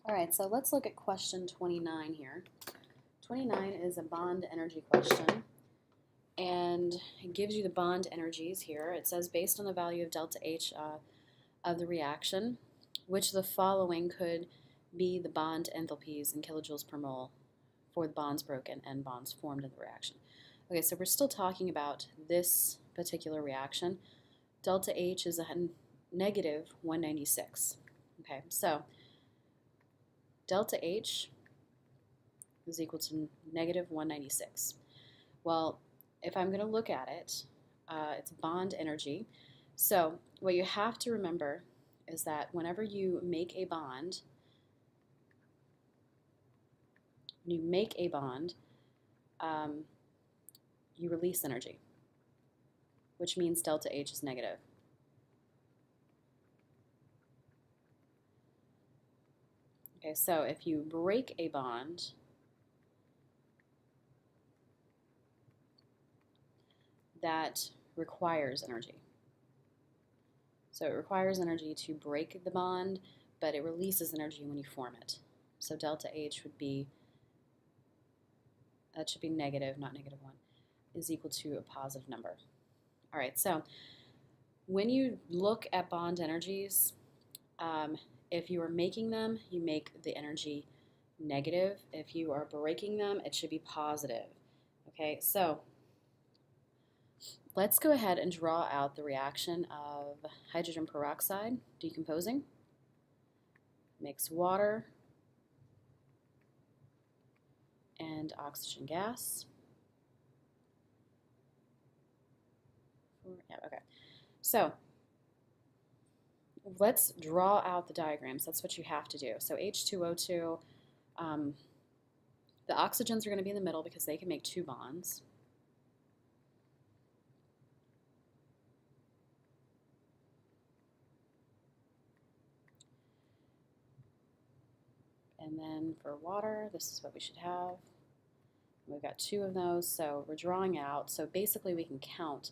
All right, so let's look at question 29 here. 29 is a bond energy question, and it gives you the bond energies here. It says based on the value of delta H of the reaction, which of the following could be the bond enthalpies in kilojoules per mole for the bonds broken and bonds formed in the reaction. Okay, so we're still talking about this particular reaction. Delta H is a negative 196. Okay, so delta H is equal to negative 196. Well, if I'm going to look at it, it's bond energy. So what you have to remember is that whenever you make a bond, you release energy, which means delta H is negative. Okay, so if you break a bond, that requires energy. So it requires energy to break the bond, but it releases energy when you form it. So delta H would be, that should be negative, not negative 1, is equal to a positive number. All right, so when you look at bond energies, if you are making them, you make the energy negative. If you are breaking them, it should be positive. Okay, so let's go ahead and draw out the reaction of hydrogen peroxide decomposing. Mix water and oxygen gas. Yeah, okay. So let's draw out the diagrams. That's what you have to do. So H2O2, the oxygens are going to be in the middle because they can make two bonds. And then for water, this is what we should have. We've got two of those, so we're drawing out. So basically we can count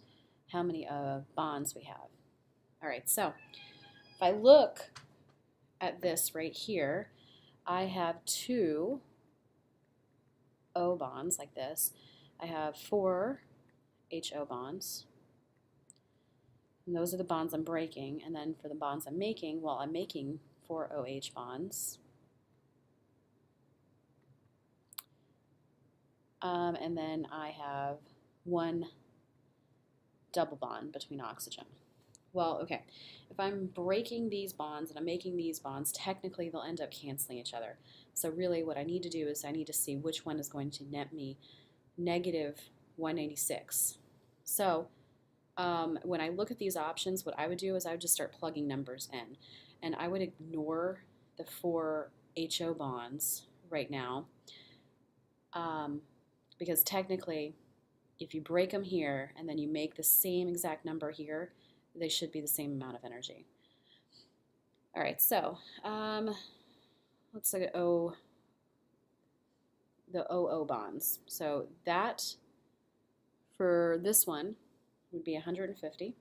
how many bonds we have. All right, so if I look at this right here, I have two O bonds like this. I have four HO bonds. And those are the bonds I'm breaking. And then for the bonds I'm making, well, I'm making four OH bonds. And then I have one double bond between oxygen. Well, okay, if I'm breaking these bonds and I'm making these bonds, technically they'll end up canceling each other. So really what I need to do is I need to see which one is going to net me negative 196. So when I look at these options, what I would do is I would just start plugging numbers in. And I would ignore the four HO bonds right now because technically if you break them here and then you make the same exact number here, they should be the same amount of energy. All right, so let's look at the OO bonds. So that for this one would be 150.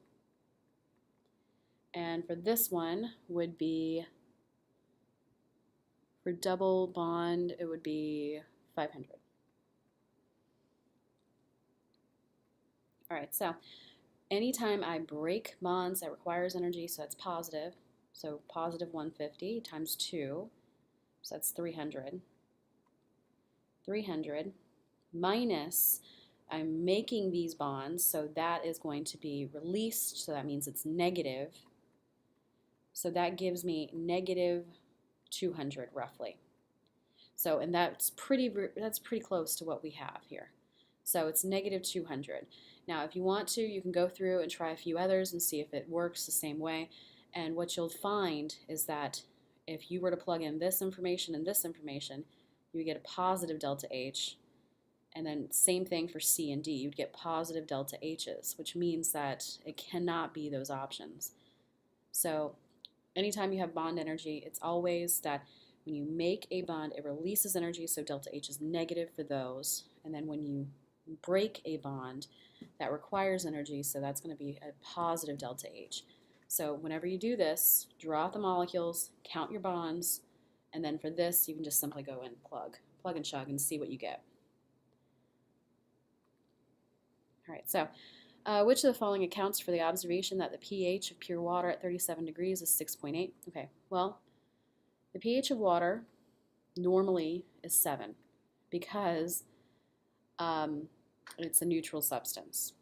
And for this one would be, for double bond, it would be 500. All right, so anytime I break bonds, that requires energy, so that's positive. So positive 150 times 2, so that's 300. 300 minus, I'm making these bonds, so that is going to be released, so that means it's negative. So that gives me negative 200 roughly. So, and that's pretty close to what we have here. So it's negative 200. Now, if you want to, you can go through and try a few others and see if it works the same way. And what you'll find is that if you were to plug in this information and this information, you would get a positive delta H. And then same thing for C and D. You'd get positive delta H's, which means that it cannot be those options. So anytime you have bond energy, it's always that when you make a bond, it releases energy, so delta H is negative for those. And then when you break a bond, that requires energy, so that's going to be a positive delta H. So whenever you do this, draw out the molecules, count your bonds, And then for this, you can just simply go and plug and chug and see what you get. All right, so which of the following accounts for the observation that the pH of pure water at 37 degrees is 6.8? Okay, well, the pH of water normally is 7 because it's a neutral substance.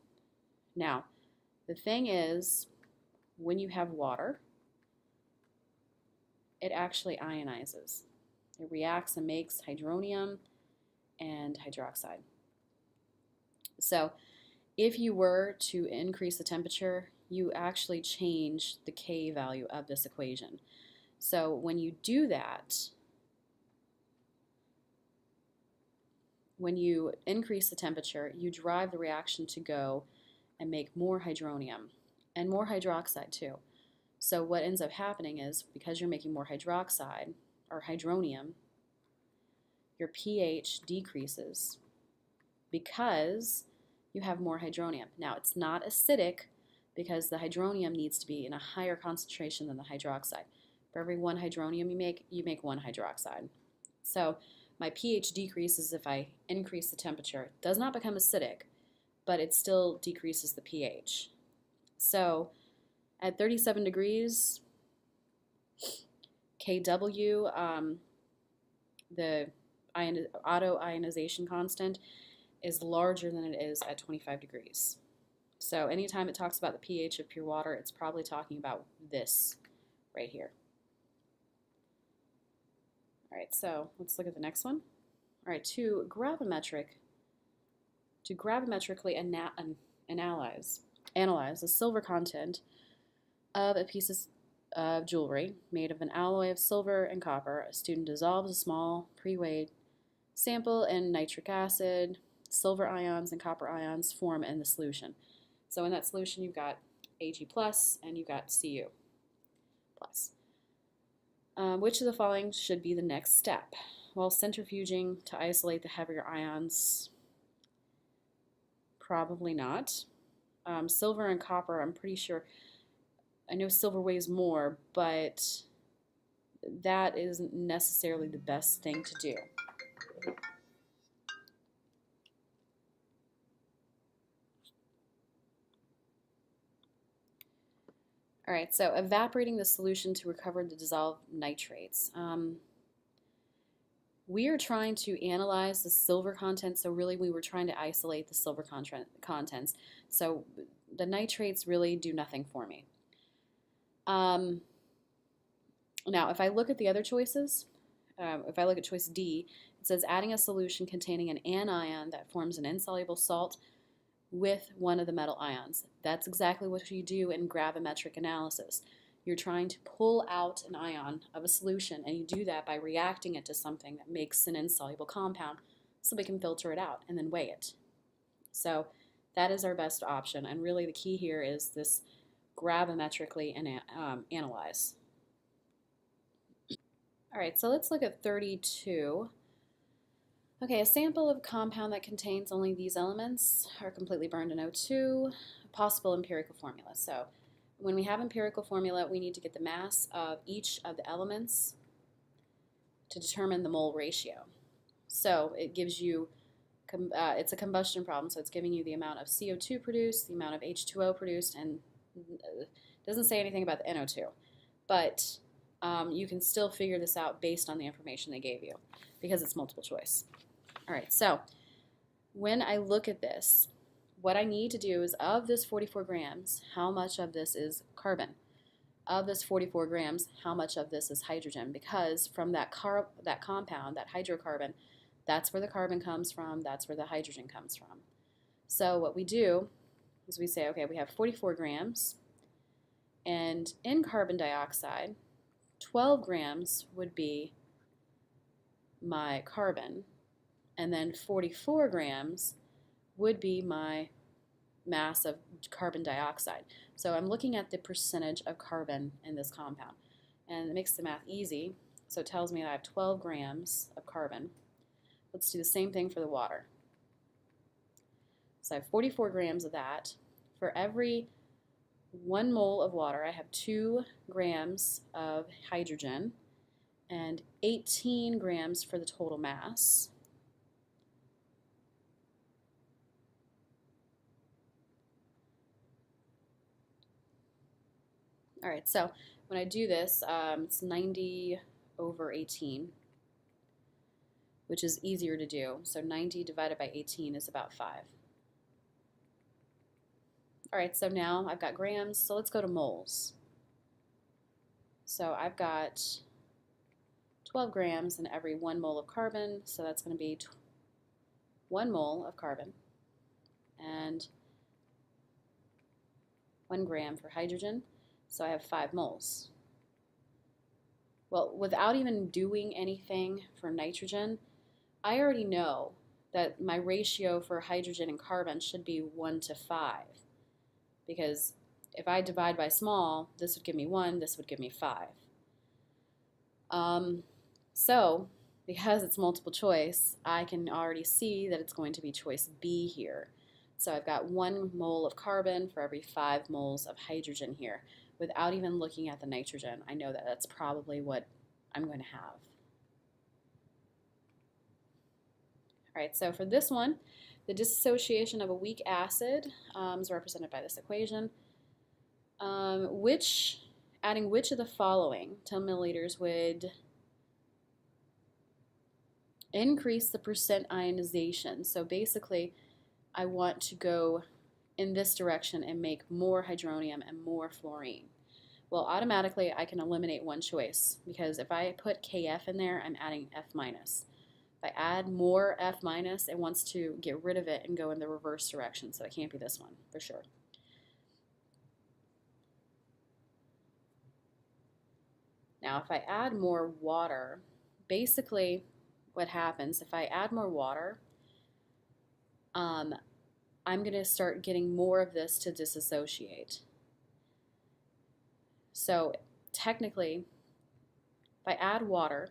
Now, the thing is, when you have water, it actually ionizes. It reacts and makes hydronium and hydroxide. So if you were to increase the temperature, you actually change the K value of this equation. So when you do that, when you increase the temperature, you drive the reaction to go and make more hydronium and more hydroxide too. So what ends up happening is, because you're making more hydroxide or hydronium, your pH decreases because you have more hydronium. Now, it's not acidic because the hydronium needs to be in a higher concentration than the hydroxide. For every 1 hydronium you make 1 hydroxide. So my pH decreases if I increase the temperature. It does not become acidic, but it still decreases the pH. So at 37 degrees, Kw, the auto-ionization constant, is larger than it is at 25 degrees. So anytime it talks about the pH of pure water, it's probably talking about this right here. All right, so let's look at the next one. All right, to gravimetrically analyze the silver content of a piece of jewelry made of an alloy of silver and copper, a student dissolves a small pre-weighed sample in nitric acid. Silver ions and copper ions form in the solution. So in that solution, you've got Ag plus and you've got Cu plus. Which of the following should be the next step? Well, centrifuging to isolate the heavier ions, probably not. Silver and copper, I'm pretty sure, I know silver weighs more, but that isn't necessarily the best thing to do. All right, so evaporating the solution to recover the dissolved nitrates. We are trying to analyze the silver content, so really we were trying to isolate the silver contents. So the nitrates really do nothing for me. Now, if I look at the other choices, if I look at choice D, it says adding a solution containing an anion that forms an insoluble salt with one of the metal ions. That's exactly what you do in gravimetric analysis. You're trying to pull out an ion of a solution, and you do that by reacting it to something that makes an insoluble compound so we can filter it out and then weigh it. So that is our best option, and really the key here is this gravimetrically analyze. All right, so let's look at 32. Okay, a sample of a compound that contains only these elements are completely burned in O2, possible empirical formula. So when we have empirical formula, we need to get the mass of each of the elements to determine the mole ratio. So it gives you, it's a combustion problem, so it's giving you the amount of CO2 produced, the amount of H2O produced, and it doesn't say anything about the NO2. But you can still figure this out based on the information they gave you because it's multiple choice. All right, so when I look at this, what I need to do is, of this 44 grams, how much of this is carbon? Of this 44 grams, how much of this is hydrogen? Because from that compound, that hydrocarbon, that's where the carbon comes from, that's where the hydrogen comes from. So what we do is we say, okay, we have 44 grams, and in carbon dioxide, 12 grams would be my carbon, and then 44 grams would be my mass of carbon dioxide. So I'm looking at the percentage of carbon in this compound, and it makes the math easy. So it tells me that I have 12 grams of carbon. Let's do the same thing for the water. So I have 44 grams of that. For every 1 mole of water, I have 2 grams of hydrogen, and 18 grams for the total mass. All right, so when I do this, it's 90 over 18, which is easier to do. So 90 divided by 18 is about 5. All right, so now I've got grams, so let's go to moles. So I've got 12 grams in every 1 mole of carbon, so that's going to be 1 mole of carbon, and 1 gram for hydrogen, so I have 5 moles. Well, without even doing anything for nitrogen, I already know that my ratio for hydrogen and carbon should be 1 to 5, because if I divide by small, this would give me 1, this would give me 5. So, because it's multiple choice, I can already see that it's going to be choice B here. So I've got 1 mole of carbon for every 5 moles of hydrogen here. Without even looking at the nitrogen, I know that that's probably what I'm going to have. All right, so for this one, the dissociation of a weak acid is represented by this equation. Adding which of the following 10 milliliters would increase the percent ionization? So basically, I want to go in this direction and make more hydronium and more fluorine. Well, automatically I can eliminate one choice, because if I put Kf in there, I'm adding F minus. If I add more F minus, it wants to get rid of it and go in the reverse direction, so it can't be this one for sure. Now, if I add more water, basically what happens, if I add more water, I'm going to start getting more of this to dissociate. So technically, if I add water,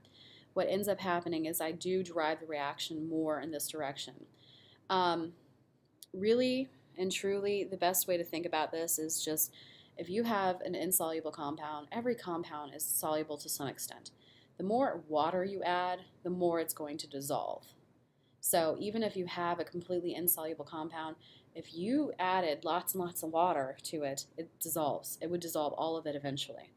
what ends up happening is I do drive the reaction more in this direction. Really and truly, the best way to think about this is just, if you have an insoluble compound, every compound is soluble to some extent. The more water you add, the more it's going to dissolve. So even if you have a completely insoluble compound, if you added lots and lots of water to it, it dissolves. It would dissolve all of it eventually.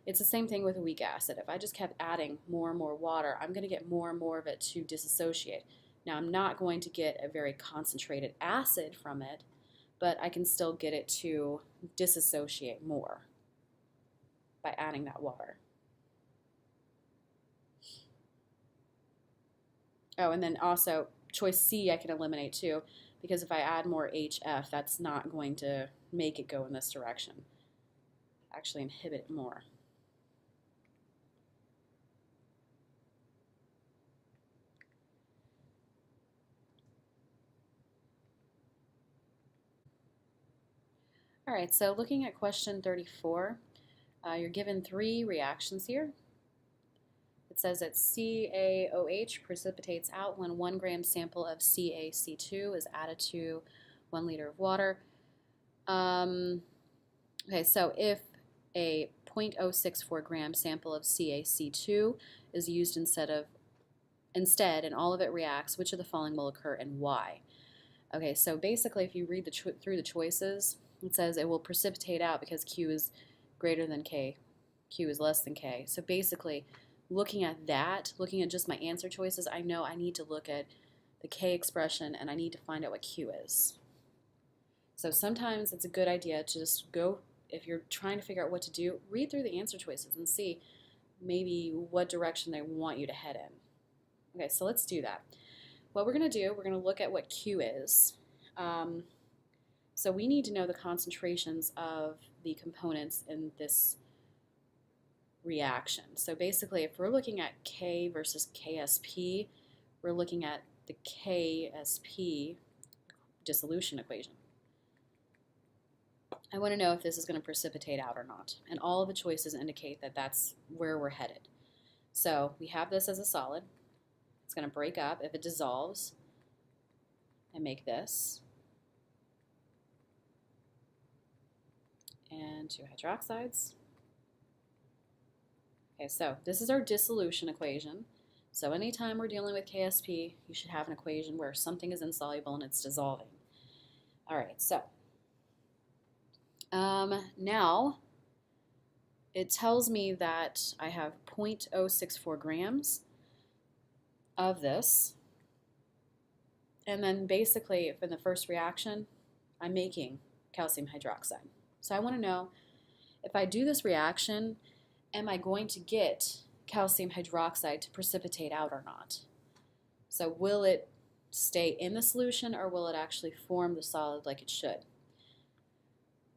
It's the same thing with a weak acid. If I just kept adding more and more water, I'm going to get more and more of it to disassociate. Now, I'm not going to get a very concentrated acid from it, but I can still get it to disassociate more by adding that water. Oh, and then also choice C I can eliminate too, because if I add more HF, that's not going to make it go in this direction. Actually inhibit it more. All right, so looking at question 34, you're given 3 reactions here. It says that CaOH precipitates out when 1 gram sample of CaC2 is added to 1 liter of water. Okay, so if a 0.064 gram sample of CaC2 is used instead and all of it reacts, which of the following will occur and why? Okay, so basically if you read through the choices, it says it will precipitate out because Q is greater than K, Q is less than K. So basically, looking at just my answer choices, I know I need to look at the K expression and I need to find out what Q is. So sometimes it's a good idea to just go, if you're trying to figure out what to do, read through the answer choices and see maybe what direction they want you to head in. Okay, so let's do that. What we're going to do, we're going to look at what Q is. So we need to know the concentrations of the components in this reaction. So basically, if we're looking at K versus KSP, we're looking at the KSP dissolution equation. I want to know if this is going to precipitate out or not. And all of the choices indicate that that's where we're headed. So we have this as a solid. It's going to break up if it dissolves and make this. And 2 hydroxides. Okay, so this is our dissolution equation. So anytime we're dealing with KSP, you should have an equation where something is insoluble and it's dissolving. All right, so now it tells me that I have 0.064 grams of this. And then basically, in the first reaction, I'm making calcium hydroxide. So I want to know, if I do this reaction, am I going to get calcium hydroxide to precipitate out or not? So will it stay in the solution, or will it actually form the solid like it should?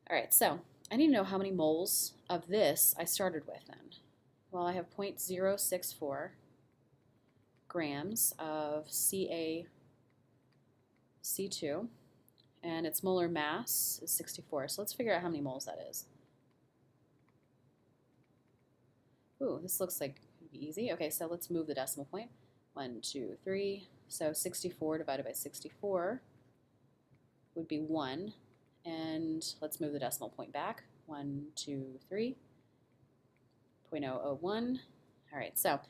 All right, so I need to know how many moles of this I started with then. Well, I have 0.064 grams of CaC2, and its molar mass is 64. So let's figure out how many moles that is. Ooh, this looks like it would be easy. Okay, so let's move the decimal point. 1, 2, 3. So 64 divided by 64 would be 1. And let's move the decimal point back. 1, 2, 3. 0.001. All right, so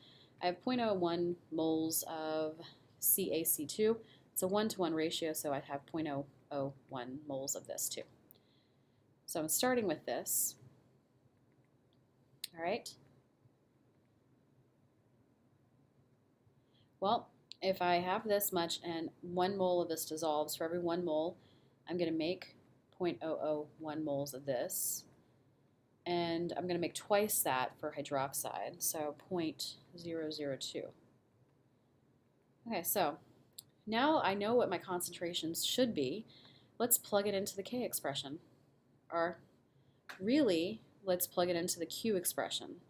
I have 0.01 moles of CaC2. It's a 1-to-1 ratio, so I'd have 0.001 moles of this too. So I'm starting with this. All right. Well, if I have this much and 1 mole of this dissolves, for every 1 mole, I'm going to make 0.001 moles of this. And I'm going to make twice that for hydroxide, so 0.002. Okay, so now I know what my concentrations should be. Let's plug it into the K expression. Or really, let's plug it into the Q expression.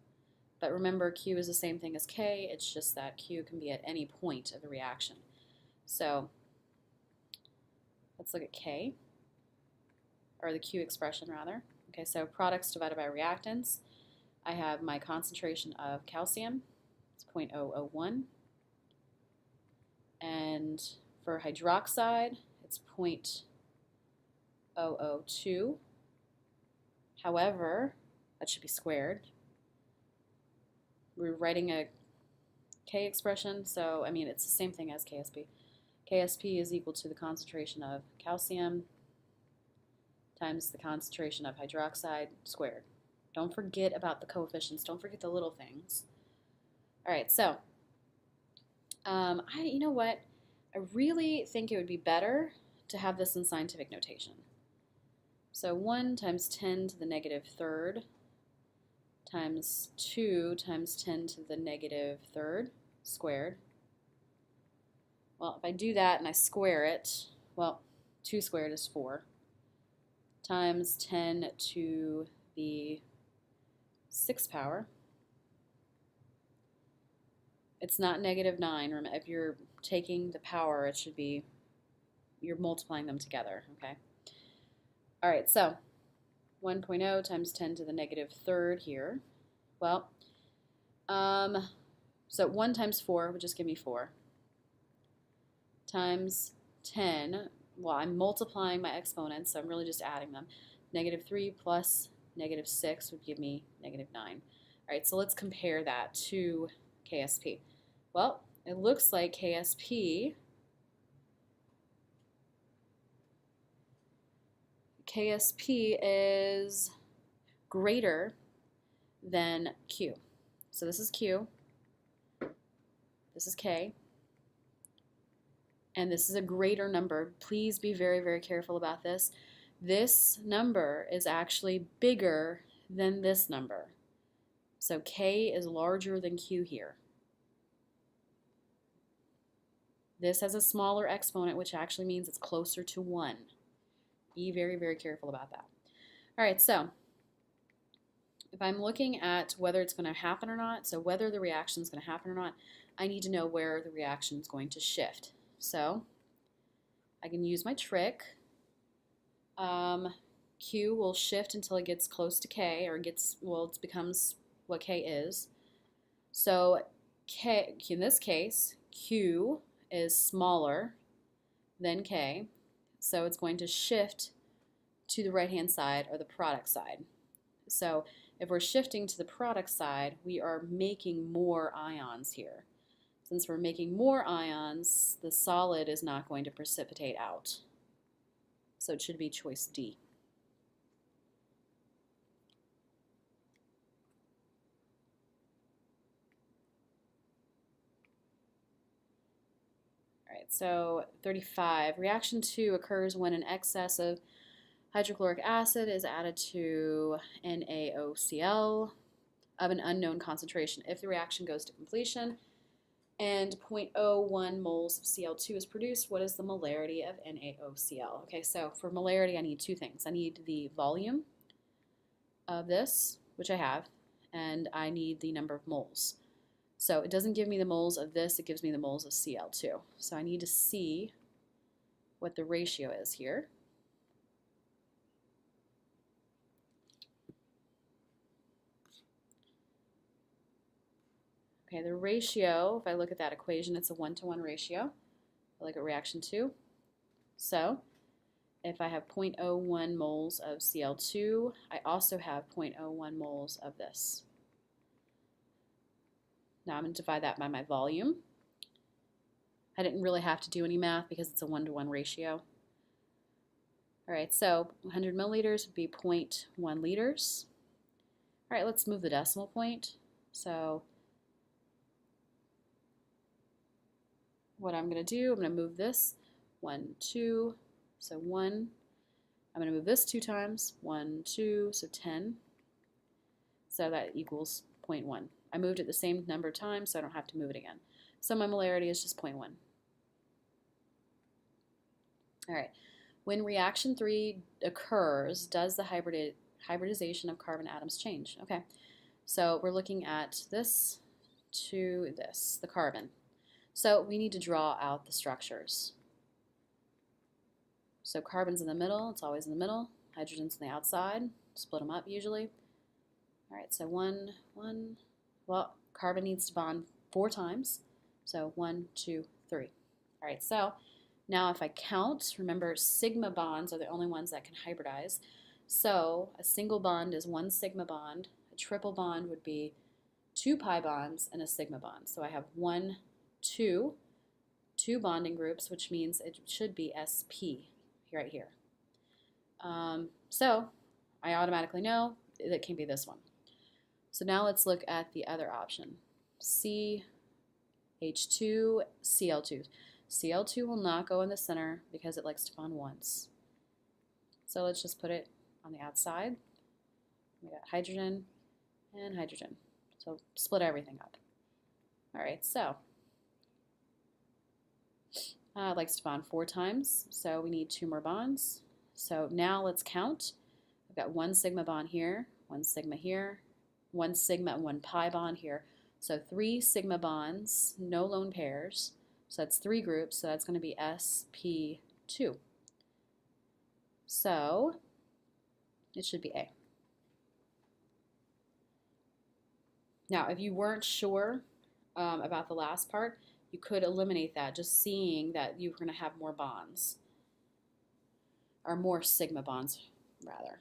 But remember, Q is the same thing as K, it's just that Q can be at any point of the reaction. So let's look at K, or the Q expression rather. Okay, so products divided by reactants. I have my concentration of calcium, it's 0.001. And for hydroxide, it's 0.002. However, that should be squared. We're writing a K expression, so I mean it's the same thing as KSP. KSP is equal to the concentration of calcium times the concentration of hydroxide squared. Don't forget about the coefficients. Don't forget the little things. All right, so you know what? I really think it would be better to have this in scientific notation. So 1 times 10 to the negative third times 2 times 10 to the negative third squared. Well, if I do that and I square it, well, 2 squared is 4, times 10 to the 6th power. It's not negative 9. Remember, if you're taking the power, it should be, you're multiplying them together, okay? All right, so 1.0 times 10 to the negative third here. Well, so 1 times 4 would just give me 4. Times 10, well, I'm multiplying my exponents, so I'm really just adding them. Negative 3 plus negative 6 would give me negative 9. All right, so let's compare that to KSP. Well, it looks like KSP is greater than Q. So this is Q, this is K, and this is a greater number. Please be very, very careful about this. This number is actually bigger than this number. So K is larger than Q here. This has a smaller exponent, which actually means it's closer to 1. Be very, very careful about that. All right, so if I'm looking at whether it's going to happen or not, so whether the reaction is going to happen or not, I need to know where the reaction is going to shift. So I can use my trick. Q will shift until it gets close to K, or it becomes what K is. So K, in this case, Q is smaller than K, so it's going to shift to the right-hand side, or the product side. So if we're shifting to the product side, we are making more ions here. Since we're making more ions, the solid is not going to precipitate out. So it should be choice D. All right, so 35. Reaction 2 occurs when an excess of hydrochloric acid is added to NaOCl of an unknown concentration. If the reaction goes to completion and 0.01 moles of Cl2 is produced, what is the molarity of NaOCl? Okay, so for molarity, I need two things. I need the volume of this, which I have, and I need the number of moles. So it doesn't give me the moles of this, it gives me the moles of Cl2. So I need to see what the ratio is here. Okay, the ratio, if I look at that equation, it's a 1-to-1 ratio. I look at reaction 2. So if I have 0.01 moles of Cl2, I also have 0.01 moles of this. Now I'm going to divide that by my volume. I didn't really have to do any math because it's a 1-to-1 ratio. All right, so 100 milliliters would be 0.1 liters. All right, let's move the decimal point. So what I'm going to do, I'm going to move this 1, 2, so 1. I'm going to move this 2 times, 1, 2, so 10. So that equals 0.1. I moved it the same number of times, so I don't have to move it again. So my molarity is just 0.1. All right. When reaction 3 occurs, does the hybridization of carbon atoms change? Okay. So we're looking at this to this, the carbon. So we need to draw out the structures. So carbon's in the middle, it's always in the middle. Hydrogen's on the outside, split them up usually. All right, so 1, 1. Well, carbon needs to bond 4 times. So 1, 2, 3. All right, so now if I count, remember sigma bonds are the only ones that can hybridize. So a single bond is 1 sigma bond. A triple bond would be 2 pi bonds and a sigma bond. So I have 1, 2 bonding groups, which means it should be sp right here. So I automatically know that can be this one. So now let's look at the other option. CH2, Cl2. Cl2 will not go in the center because it likes to bond once. So let's just put it on the outside. We got hydrogen and hydrogen. So split everything up. All right, so it likes to bond 4 times, so we need 2 more bonds. So now let's count. I've got 1 sigma bond here, 1 sigma here, 1 sigma and 1 pi bond here. So 3 sigma bonds, no lone pairs. So that's 3 groups, so that's going to be sp2. So it should be A. Now, if you weren't sure about the last part, you could eliminate that just seeing that you're going to have more bonds, or more sigma bonds, rather.